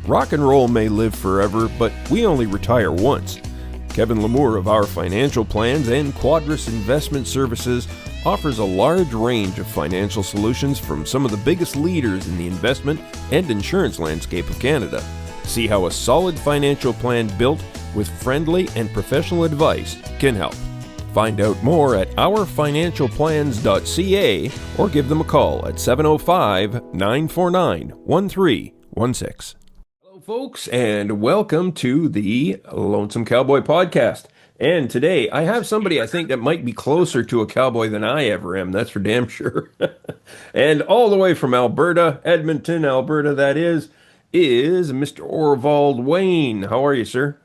Rock and roll may live forever, but we only retire once. Kevin Lamour of Our Financial Plans and Quadris Investment Services offers a large range of financial solutions from some of the biggest leaders in the investment and insurance landscape of Canada. See how a solid financial plan built with friendly and professional advice can help. Find out more at ourfinancialplans.ca or give them a call at 705-949-1316. Hello, folks, and welcome to the Lonesome Cowboy Podcast. And today I have somebody I think that might be closer to a cowboy than I ever am. That's for damn sure. And all the way from Alberta, Edmonton, Alberta, that is Mr. Orvald Wayne. How are you, sir?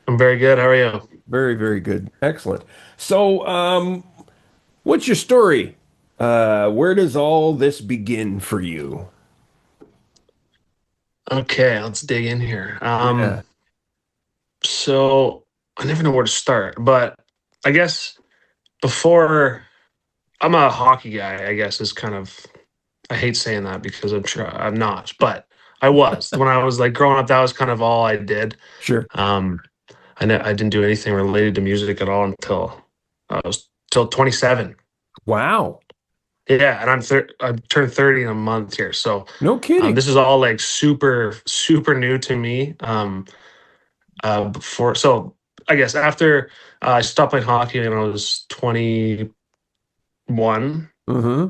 I'm very good. How are you? Very, very good. Excellent. So, what's your story? Where does all this begin for you? Okay, let's dig in here. Yeah. So I never know where to start, but I guess before I'm a hockey guy, I guess is kind of, I hate saying that because I'm not, but I was when I was like growing up. That was kind of all I did. Sure. I didn't do anything related to music at all until I was till 27. Wow. Yeah, and I turned 30 in a month here, so No kidding. this is all like super new to me. Before, so I guess after I stopped playing hockey when I was 21, Mm-hmm.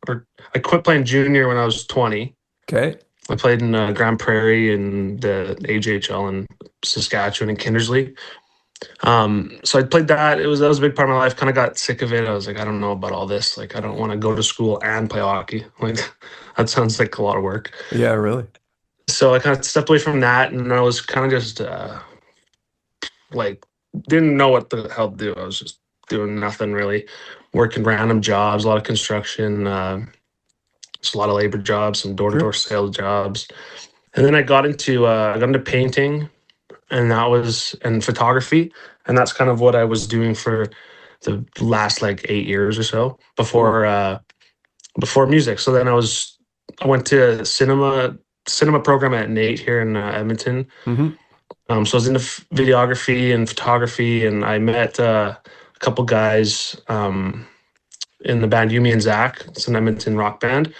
or I quit playing junior when I was 20. Okay. I played in Grand Prairie and the AJHL in Saskatchewan and Kindersley. So I played that. That was a big part of my life. Kind of got sick of it. I was like, I don't know about all this. Like, I don't want to go to school and play hockey. Like, that sounds like a lot of work. Yeah, really. So I kind of stepped away from that, and I was kind of just like, didn't know what the hell to do. I was just doing nothing really, working random jobs, a lot of construction, just a lot of labor jobs, some door-to-door sales jobs. And then I got into painting, and photography, and that's kind of what I was doing for the last like 8 years or so before music. So then I went to cinema program at Nate here in Edmonton. Mm-hmm. So I was into videography and photography, and I met a couple guys in the band Yumi and Zach. It's an Edmonton rock band,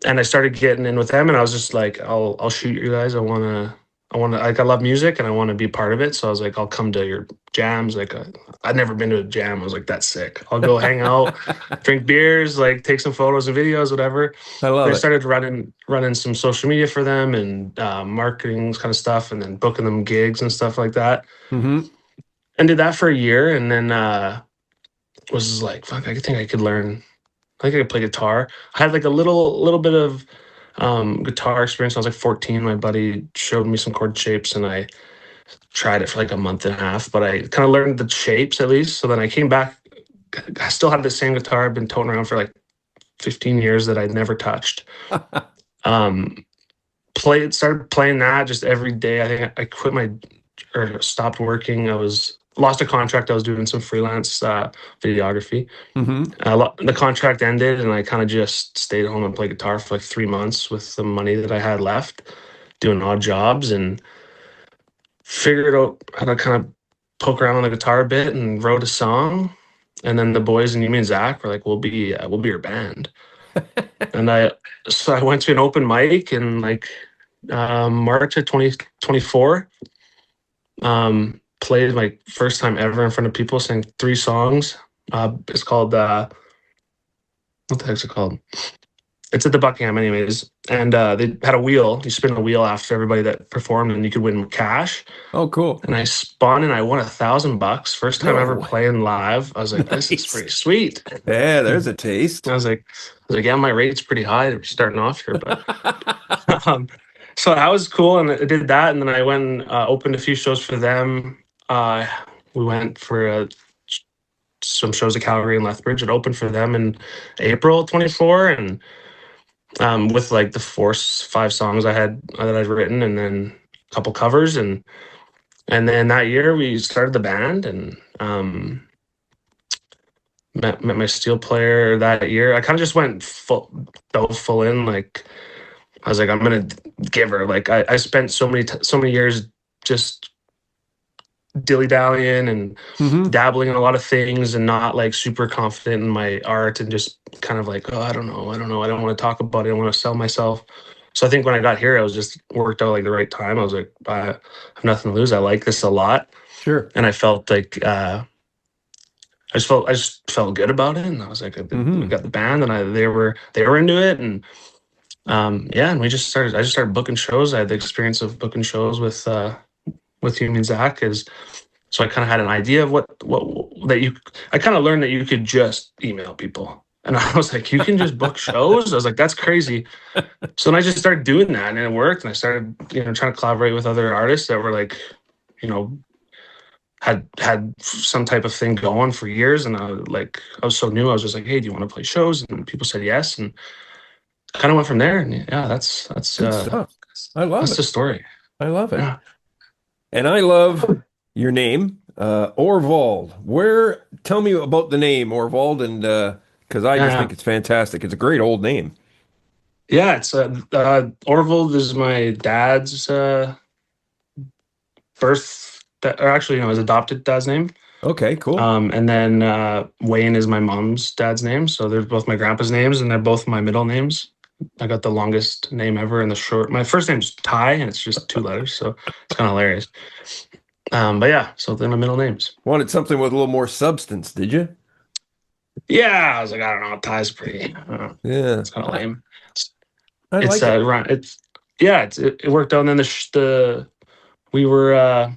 and I started getting in with them. And I was just like, I'll shoot you guys. I want to. Like, I love music and I want to be part of it. So I was like, I'll come to your jams. Like, I'd never been to a jam. I was like, that's sick. I'll go hang out, drink beers, like take some photos and videos, whatever. I love it. I started running some social media for them and marketing kind of stuff, and then booking them gigs and stuff like that. Mm-hmm. And did that for a year, and then was like, fuck, I think I could learn. I think I could play guitar. I had like a little bit of guitar experience. I was like 14. My buddy showed me some chord shapes, and I tried it for like a month and a half, but I kind of learned the shapes at least. So then I came back. I still had the same guitar I've been toting around for like 15 years that I'd never touched. Started playing that just every day. I think I stopped working. Lost a contract. I was doing some freelance videography. Mm-hmm. The contract ended, and I kind of just stayed home and played guitar for like 3 months with the money that I had left, doing odd jobs, and figured out how to kind of poke around on the guitar a bit and wrote a song. And then the boys and Yumi and Zach were like, we'll be your band. And so I went to an open mic in like March of 2024. Played my first time ever in front of people, sang 3 songs. It's called what the heck's it called? It's at the Buckingham anyways. And they had a wheel. You spin a wheel after everybody that performed, and you could win cash. Oh, cool. And I spun and I won $1,000. First time ever way. playing live. I was like, this is pretty sweet. Yeah, there's a taste. I was like, yeah, my rate's pretty high. We're starting off here, but so that was cool. And I did that, and then I went and opened a few shows for them. We went for some shows at Calgary and Lethbridge. It opened for them in April 24, and with like the 5 songs that I'd written, and then a couple covers, and then that year we started the band, and met my steel player that year. I kind of just dove full in. Like, I was like, I'm gonna give her. Like I spent so many years just dilly dallying and Mm-hmm. dabbling in a lot of things and not like super confident in my art and just kind of like, oh, I don't know, I don't want to talk about it, I don't want to sell myself. So I think when I got here, I was just worked out like the right time. I was like, I have nothing to lose. I like this a lot, Sure. and I felt like I just felt good about it, and I was like, we Mm-hmm. got the band, and they were into it, and yeah, and we just started. I just started booking shows. I had the experience of booking shows with Hume and Zach, is so I kind of had an idea of what that you. I kind of learned that you could just email people, and I was like, you can just book shows. I was like, that's crazy. So then I just started doing that, and it worked. And I started, trying to collaborate with other artists that were like, you know, had some type of thing going for years. And I was so new. I was just like, hey, do you want to play shows? And people said yes, and kind of went from there. And yeah, Good stuff. I love that's the it. story. I love it. Yeah. And I love your name, Orvald. Tell me about the name Orvald, and because I just Yeah. think it's fantastic. It's a great old name. Yeah, it's Orvald is my dad's or actually, his adopted dad's name. Okay, cool. And then Wayne is my mom's dad's name. So they're both my grandpa's names, and they're both my middle names. I got the longest name ever and the short. My first name's Ty, and it's just 2 letters, so it's kind of hilarious. But yeah, so they're my middle names. Wanted something with a little more substance, did you? Yeah, I was like, I don't know, Ty's pretty. Yeah, It's kind of lame. I It's like it. it's yeah, it worked out. And then the we were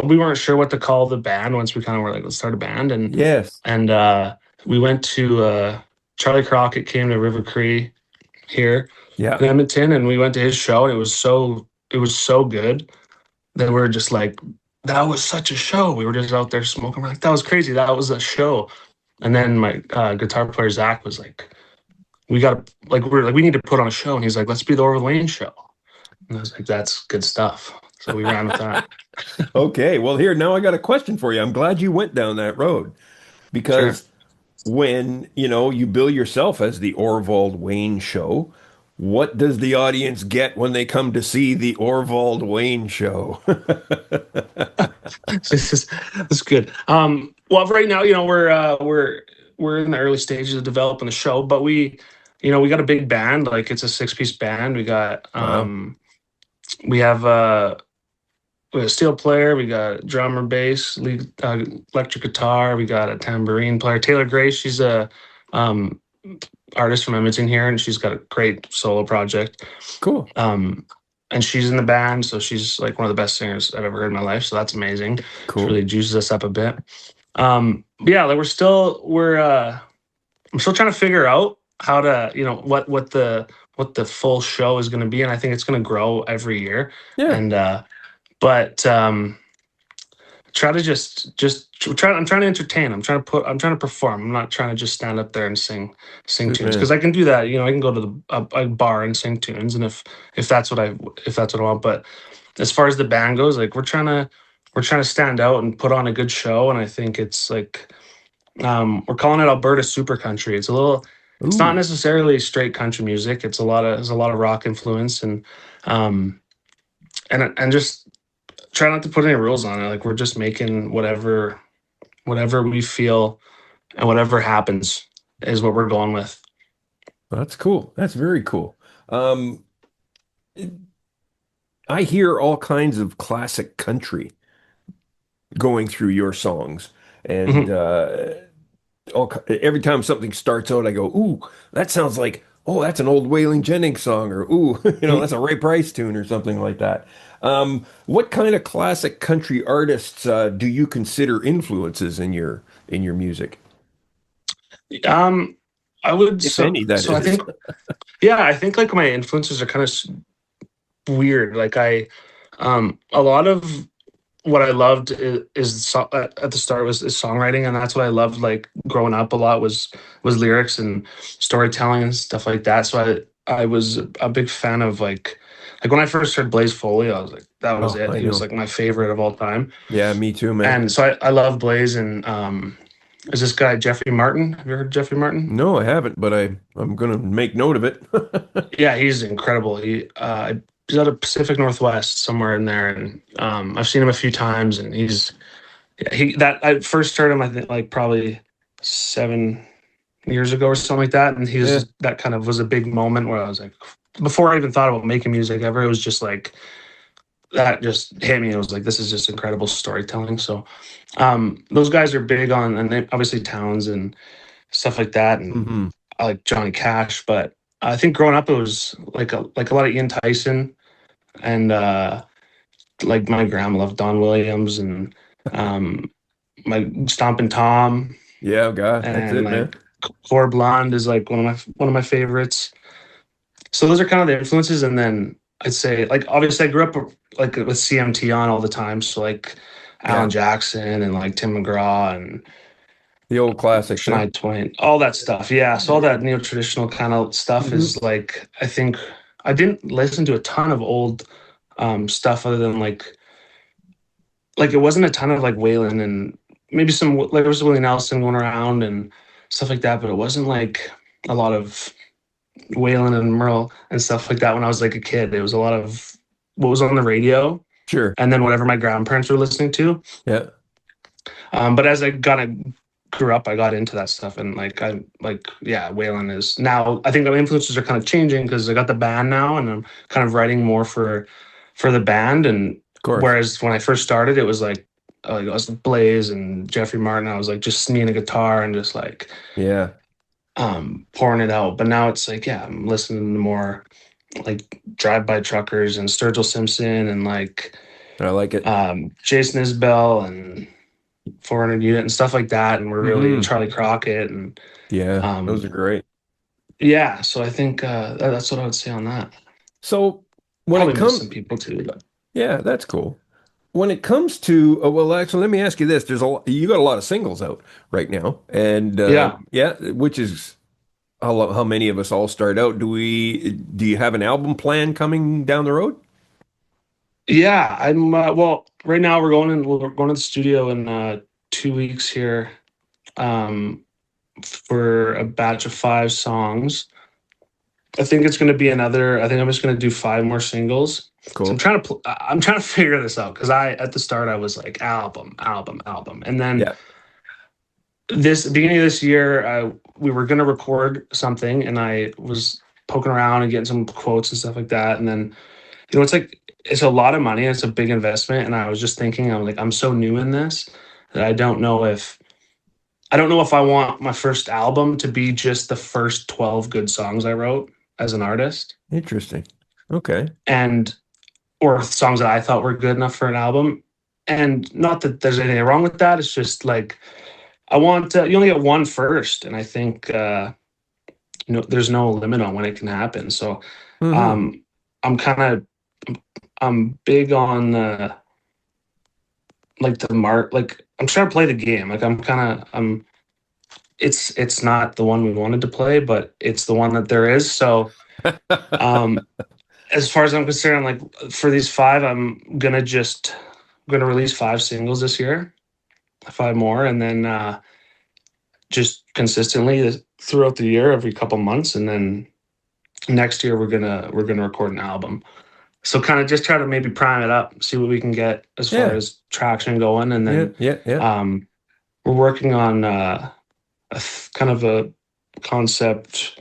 we weren't sure what to call the band once we kind of were like, let's start a band, Yes. and we went to Charlie Crockett came to River Cree here Yeah. in Edmonton, and we went to his show, and it was so good that we were just like, that was such a show. We were just out there smoking. We're like, that was crazy. That was a show. And then my guitar player Zach was like, we need to put on a show, and he's like, let's be the Orvald Wayne Show. And I was like, that's good stuff. So we ran with that. Okay. Well, here, now I got a question for you. I'm glad you went down that road Sure. because when, you bill yourself as the Orvald Wayne Show, what does the audience get when they come to see the Orvald Wayne Show? This is good. Well, right now, we're in the early stages of developing the show, but we got a big band. Like it's a 6-piece band. Wow. We have a steel player, we got drummer, bass, lead, electric guitar, we got a tambourine player. Taylor Gray, she's a um, artist from Edmonton here, and she's got a great solo project. Cool. And she's in the band, so she's like one of the best singers I've ever heard in my life. So that's amazing. It Cool. really juices us up a bit. But yeah, like I'm still trying to figure out how to, what the full show is going to be, and I think it's going to grow every year. Yeah. And but try to try. I'm trying to entertain. I'm trying to perform. I'm not trying to just stand up there and sing Good tunes, man. because I can do that. I can go to a bar and sing tunes, and if that's what I want. But as far as the band goes, like we're trying to stand out and put on a good show. And I think it's like we're calling it Alberta Super Country. It's not Ooh, necessarily straight country music. There's a lot of rock influence, um and just try not to put any rules on it. Like we're just making whatever we feel, and whatever happens is what we're going with. that's cool. That's very cool. Um, I hear all kinds of classic country going through your songs, and Mhm. every time something starts out, I go, "Ooh, that sounds like that's an old Waylon Jennings song," or "Ooh, that's a Ray Price tune," or something like that. What kind of classic country artists do you consider influences in your music, um I would if any, that so I is? think, yeah, I think like my influences are kind of weird. Like a lot of what I loved at the start is songwriting, and that's what I loved. Like growing up, a lot was lyrics and storytelling and stuff like that. So I was a big fan of like when I first heard Blaze Foley, I was like, that was Oh, it. I He was know. like my favorite of all time. Yeah, me too, man. And so I love Blaze, and is this guy Jeffrey Martin. Have you heard of Jeffrey Martin? No, I haven't, but I'm gonna make note of it. Yeah, he's incredible. He's out of Pacific Northwest, somewhere in there, and I've seen him a few times, and he that I first heard him, I think, like probably 7 years ago or something like that, and Yeah. that kind of was a big moment where I was like, before I even thought about making music ever, it was just like that just hit me. It was like, this is just incredible storytelling. So those guys are big on, and they, obviously Towns and stuff like that, and Hmm. I like Johnny Cash, but I think growing up it was like a lot of Ian Tyson, and like my grandma loved Don Williams, and um my Stompin' Tom, Yeah, God, that's and it, man. like Core Blonde is like one of my favorites. So those are kind of the influences, and then I'd say like obviously I grew up like with CMT on all the time, so like Yeah, Alan Jackson and like Tim McGraw and the old classics, huh? Shania Twain, all that stuff. Yeah, so all that neo traditional kind of stuff Hmm. is like, I think I didn't listen to a ton of old stuff other than like it wasn't a ton of like Waylon and maybe some like there was Willie Nelson going around and stuff like that, but it wasn't like a lot of Waylon and Merle and stuff like that when I was like a kid. It was a lot of what was on the radio Sure. and then whatever my grandparents were listening to. Yeah. But as I grew up, I got into that stuff, and like I like yeah, Waylon is now. I think the influences are kind of changing because I got the band now, and I'm kind of writing more for the band. And Of course. whereas when I first started, it was like it was Blaze and Jeffrey Martin. I was like just me and a guitar and just like Yeah. pouring it out. But now it's like yeah, I'm listening to more like Drive By Truckers and Sturgill Simpson and like I like it. Jason Isbell and 400 Unit and stuff like that, and we're really Hmm. Charlie Crockett and Yeah, those are um great. yeah. So I think that's what I would say on that. So when Probably it miss comes, some people too, but yeah, that's cool. When it comes to, well, actually, let me ask you this: you got a lot of singles out right now, and yeah, yeah, which is how many of us all start out. Do you have an album plan coming down the road? yeah. I'm well. Right now we're going to the studio in 2 weeks here um, for a batch of 5 songs. I think it's going to be another. I think I'm just going to do 5 more singles. So Cool. I'm trying to figure this out because I at the start I was like album, album, album, and then Yeah. this beginning of this year, we were going to record something, and I was poking around and getting some quotes and stuff like that. And then, it's like it's a lot of money, and it's a big investment. And I was just thinking, I'm like, I'm so new in this that I don't know if I want my first album to be just the first 12 good songs I wrote as an artist, Interesting. Okay. and or songs that I thought were good enough for an album. And not that there's anything wrong with that. It's just like I want you only get one first, and I think there's no limit on when it can happen. So Hmm. um, I'm kind of I'm big on like the mark. Like I'm trying to play the game. Like I'm. It's not the one we wanted to play, but it's the one that there is. So um, as far as I'm concerned, like for these 5, I'm gonna release 5 singles this year, 5 more, and then just consistently throughout the year, every couple months, and then next year we're gonna record an album. So kind of just try to maybe prime it up, see what we can get as far Yeah. as traction going, and Yeah. then Yeah. Yeah. um, we're working on kind of a concept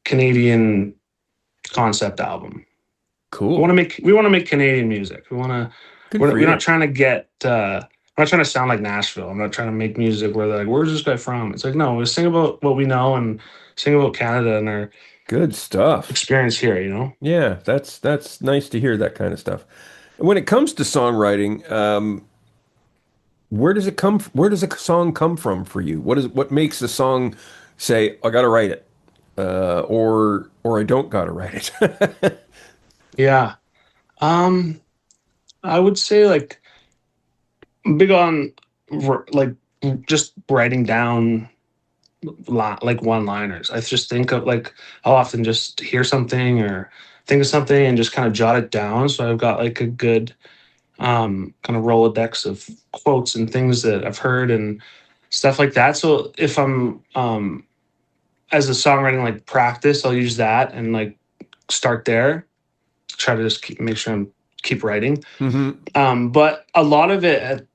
Canadian concept album. Cool. We want to make Canadian music. We want to. Good We're, for we're not you. trying to get. I'm not trying to sound like Nashville. I'm not trying to make music where they're like, "Where's this guy from?" It's like, no, we sing about what we know and sing about Canada and our Good stuff. experience here. You know. Yeah, that's nice to hear that kind of stuff. When it comes to songwriting, where does a song come from for you? What makes a song say, I gotta write it, or I don't gotta write it? Yeah. Um, I would say like I'm big on like just writing down like one-liners. I just think of like I'll often just hear something or think of something and just kind of jot it down. So I've got like a good kind of Rolodex of quotes and things that I've heard, and stuff like that. So if I'm as a songwriting like practice, I'll use that and like start there. Try to just make sure I'm keep writing. Hmm. But a lot of it,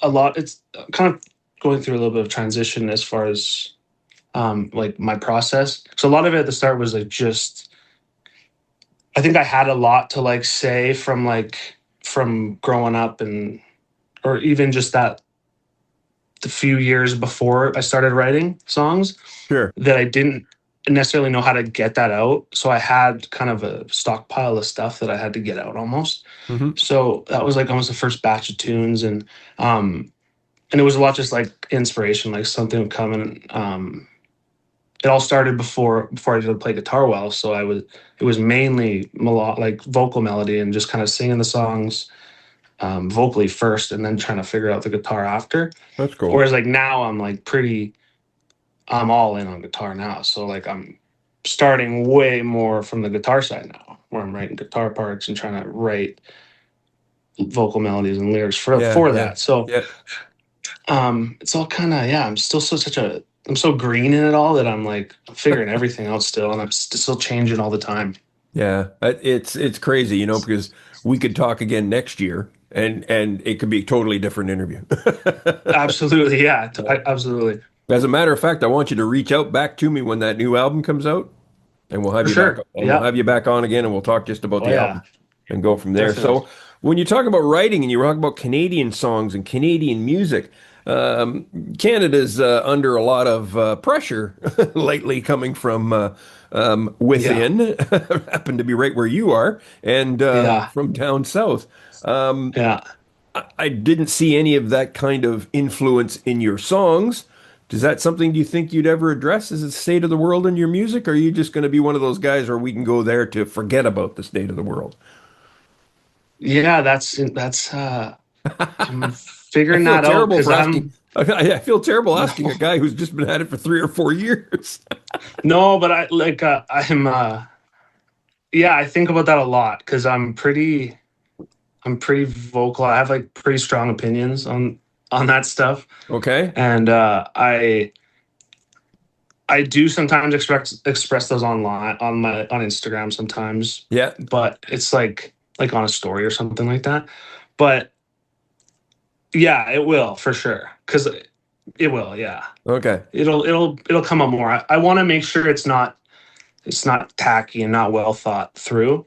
it's kind of going through a little bit of transition as far as like my process. So a lot of it at the start was like just I think I had a lot to like say from growing up and or even just that the few years before I started writing songs Sure. that I didn't necessarily know how to get that out. So I had kind of a stockpile of stuff that I had to get out almost. Hmm. So that was like almost the first batch of tunes and it was a lot just like inspiration, like something would come and it all started before I did play guitar well. So it was mainly like vocal melody and just kind of singing the songs vocally first and then trying to figure out the guitar after. That's cool. Whereas like now I'm all in on guitar now. So like I'm starting way more from the guitar side now, where I'm writing guitar parts and trying to write vocal melodies and lyrics Yeah, for yeah, that. So yeah. it's all kind of yeah. I'm so green in it all that I'm like figuring everything out still, and I'm still changing all the time. Yeah, it's crazy, because we could talk again next year, and it could be a totally different interview. Absolutely, yeah, absolutely As a matter of fact, I want you to reach out back to me when that new album comes out, and for sure. we'll Yeah. have you back on again, and we'll talk just about Oh the yeah, album and go from there. definitely. So, when you talk about writing and you talk about Canadian songs and Canadian music, um, Canada's under a lot of pressure lately, coming from Yeah, within, happen to be right where you are, and yeah, from down south. Um, yeah. I didn't see any of that kind of influence in your songs. Is that something do you think you'd ever address as the state of the world in your music? Or are you just going to be one of those guys where we can go there to forget about the state of the world? Yeah, that's I'm I figuring feel that out terrible because for asking. I'm I feel terrible no, asking a guy who's just been at it for 3 or 4 years. no, but I like I'm yeah, I think about that a lot because I'm pretty vocal. I have like pretty strong opinions on that stuff, Okay. and I do sometimes express those online on Instagram sometimes, Yeah. but it's like on a story or something like that. But yeah, it will for sure because it will. Yeah, Okay. it'll come up more. I want to make sure it's not tacky and not well thought through.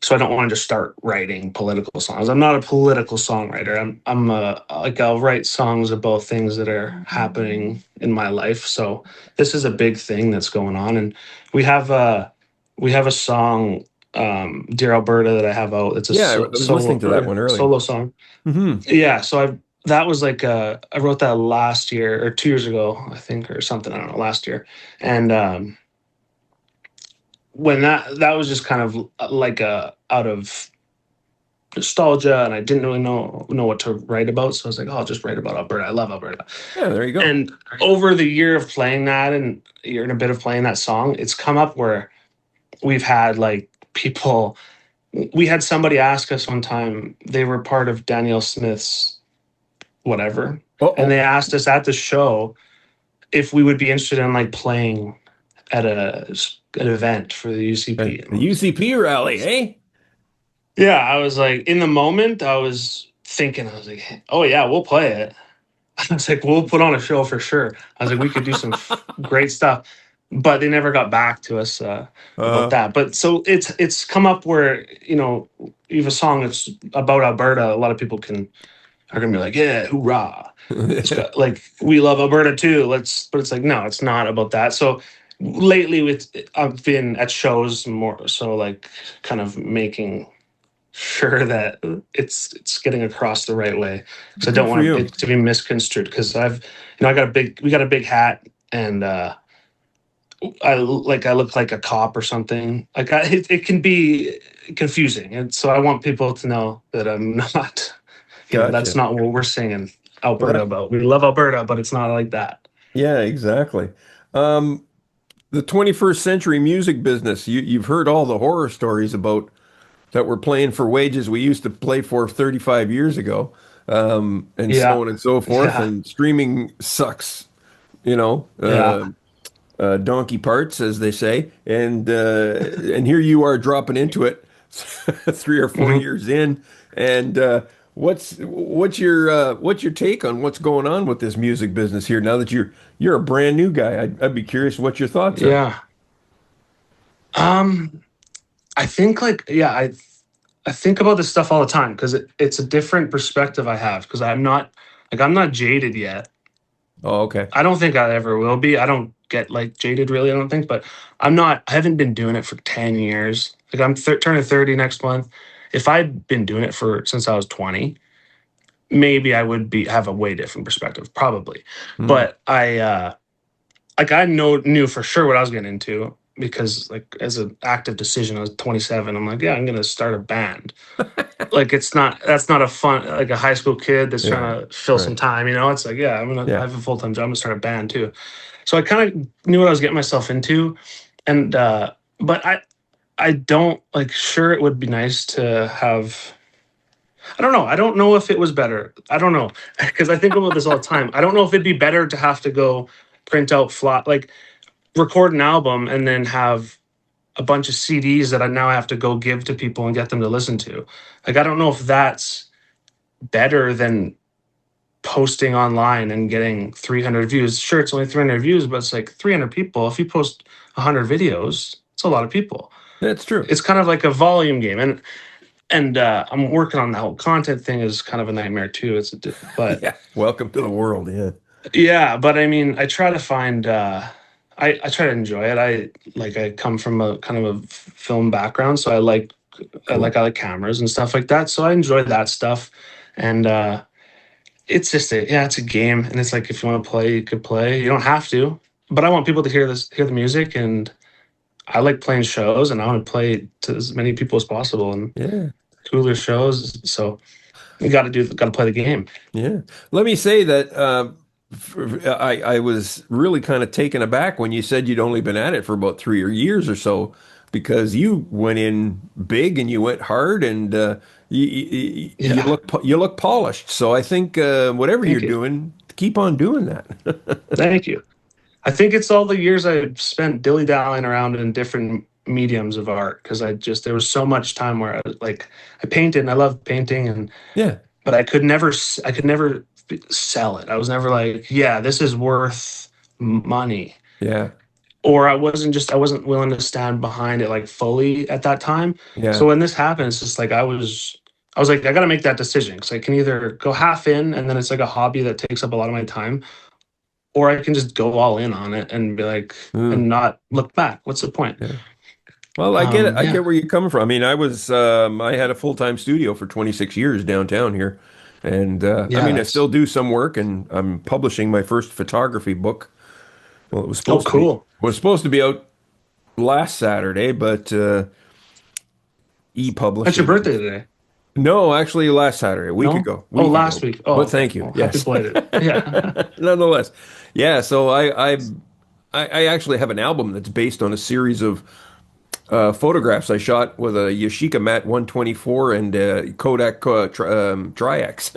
So I don't want to just start writing political songs. I'm not a political songwriter. I'm like I'll write songs about things that are happening in my life. So this is a big thing that's going on, and we have a we have a song, "Dear Alberta" that I have out. It's a Yeah, I was listening solo to that one earlier. solo song. Hmm. Yeah, so that was like I wrote that last year or 2 years ago, I think, or something. I don't know, last year, and when that was just kind of like a out of nostalgia, and I didn't really know what to write about, so I was like, oh, I'll just write about Alberta. I love Alberta. Yeah, there you go. And over the year of playing that and a year and a bit of playing that song, it's come up where we've had like people. We had somebody ask us one time. They were part of Danielle Smith's whatever, and Uh-oh. they asked us at the show if we would be interested in like playing at an event for the UCP. The UCP rally, eh? Yeah, I was like, in the moment, I was thinking, I was like, oh yeah, we'll play it. I was like, we'll put on a show for sure. I was like, we could do some great stuff, but they never got back to us about Uh, that. But so it's come up where you have a song that's about Alberta. A lot of people are gonna be like, yeah, hoorah! It's got, like we love Alberta too. But it's like no, it's not about that. So lately, I've been at shows more, so like kind of making sure that it's getting across the right way because I Good don't for want you. it to be misconstrued because I got a big hat and I look like a cop or something like it can be confusing and so I want people to know that I'm not that's Gotcha. not what we're singing Well, Alberta about. We love Alberta, but it's not like that. yeah, exactly. Um, the 21st century music business, you've heard all the horror stories about that we're playing for wages we used to play for 35 years ago. and Yeah. so on and so forth. Yeah. And streaming sucks, you know, Yeah. donkey parts, as they say. And here you are dropping into it 3 or 4 years in. And what's your take on what's going on with this music business here now that you're a brand new guy? I'd be curious what your thoughts are. Yeah. Um, I think like yeah, I think about this stuff all the time because it's a different perspective I have because I'm not jaded yet. Oh, okay. I don't think I ever will be. I don't get like jaded really, I don't think, but I haven't been doing it for 10 years. Like turning 30 next month. If I'd been doing it for since I was 20, maybe I would be have a way different perspective, probably. Hmm. But I knew for sure what I was getting into because like as an active decision, I was 27. I'm like, yeah, I'm gonna start a band. Like that's not a fun like a high school kid that's Yeah. trying to fill some Right. time, you know? It's like, yeah, I Yeah. have a full-time job, I'm gonna start a band too. So I kind of knew what I was getting myself into. And but I don't like sure it would be nice to have I don't know. I don't know if it was better. I don't know. Because I think about this all the time. I don't know if it'd be better to have to go print out flat like record an album and then have a bunch of CDs that I now have to go give to people and get them to listen to. Like I don't know if that's better than posting online and getting 300 views. Sure, it's only 300 views, but it's like 300 people. If you post 100 videos, it's a lot of people. That's true. It's kind of like a volume game, and I'm working on the whole content thing is kind of a nightmare too. But Yeah. Welcome to the world. Yeah. yeah, but I mean, I try to find. I try to enjoy it. I come from a kind of a film background, so Cool. I like cameras and stuff like that. So I enjoy that stuff, and it's just it's a game, and it's like if you want to play, you could play. You don't have to, but I want people to hear the music, and I like playing shows, and I want to play to as many people as possible, and Yeah. cooler shows. So you got to play the game. Yeah. Let me say that I was really kind of taken aback when you said you'd only been at it for about 3 years or so, because you went in big and you went hard and Yeah, you look polished. So I think whatever you're thank you, doing, keep on doing that. thank you. I think it's all the years I spent dilly dallying around in different mediums of art because there was so much time where I was like I painted and I loved painting and Yeah. but I could never sell it. I was never like, yeah, this is worth money. Yeah. Or I wasn't willing to stand behind it like fully at that time. So Yeah. when this happened, it's just like I was like, I got to make that decision because I can either go half in and then it's like a hobby that takes up a lot of my time, or I can just go all in on it and be like, Mm, and not look back. What's the point? yeah. Well, I get it. I Yeah, get where you're coming from. I mean, I had a full-time studio for 26 years downtown here. And I yeah, mean, I that's still do some work and I'm publishing my first photography book. Well, oh cool. was supposed to be out last Saturday, but That's your e-publishing. birthday today. No, actually last Saturday, a week No? ago, Oh, week last ago. week. Oh, But okay. thank you. Well, happy Yes. belated. Yeah. Nonetheless. Yeah, so I actually have an album that's based on a series of photographs I shot with a Yashica Mat 124 and Kodak Tri-X.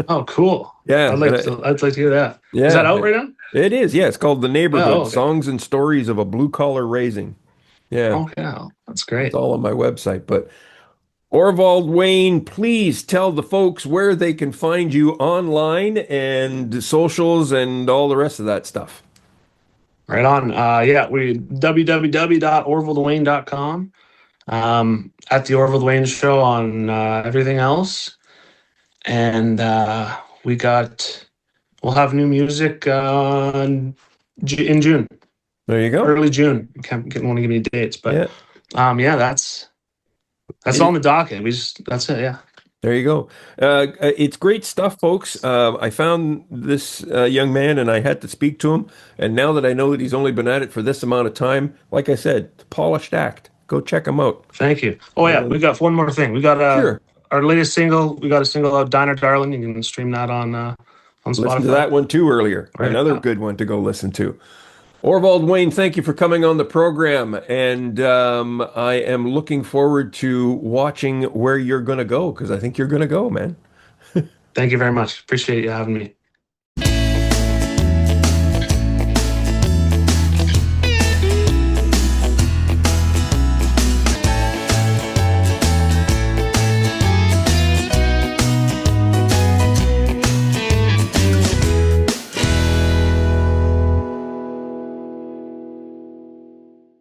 Oh, cool. Yeah, I'd like to hear that. Is yeah, that out right now? it is. Yeah, it's called The Oh, Neighborhood: okay. Songs and Stories of a Blue Collar Raising. Yeah, Okay. Oh, that's it's great. all on my website. But Orvald Wayne, please tell the folks where they can find you online and socials and all the rest of that stuff. Right on. Yeah, we www.orvaldwayne.com. At the Orvald Wayne Show on everything else. And we'll have new music in June, There you go. early June. Can't want to give me dates, but Yeah. yeah, that's all on the docket. That's it. Yeah. There you go. It's great stuff, folks. I found this young man and I had to speak to him. And now that I know that he's only been at it for this amount of time, like I said, it's a polished act. Go check him out. Thank you. Oh yeah, we got one more thing. We got Sure. our latest single. We got a single out, "Diner Darling." You can stream that on Listen to Spotify. that one too earlier. Right. Another good one to go listen to. Orvald Wayne, thank you for coming on the program. And I am looking forward to watching where you're going to go because I think you're going to go, man. Thank you very much. Appreciate you having me.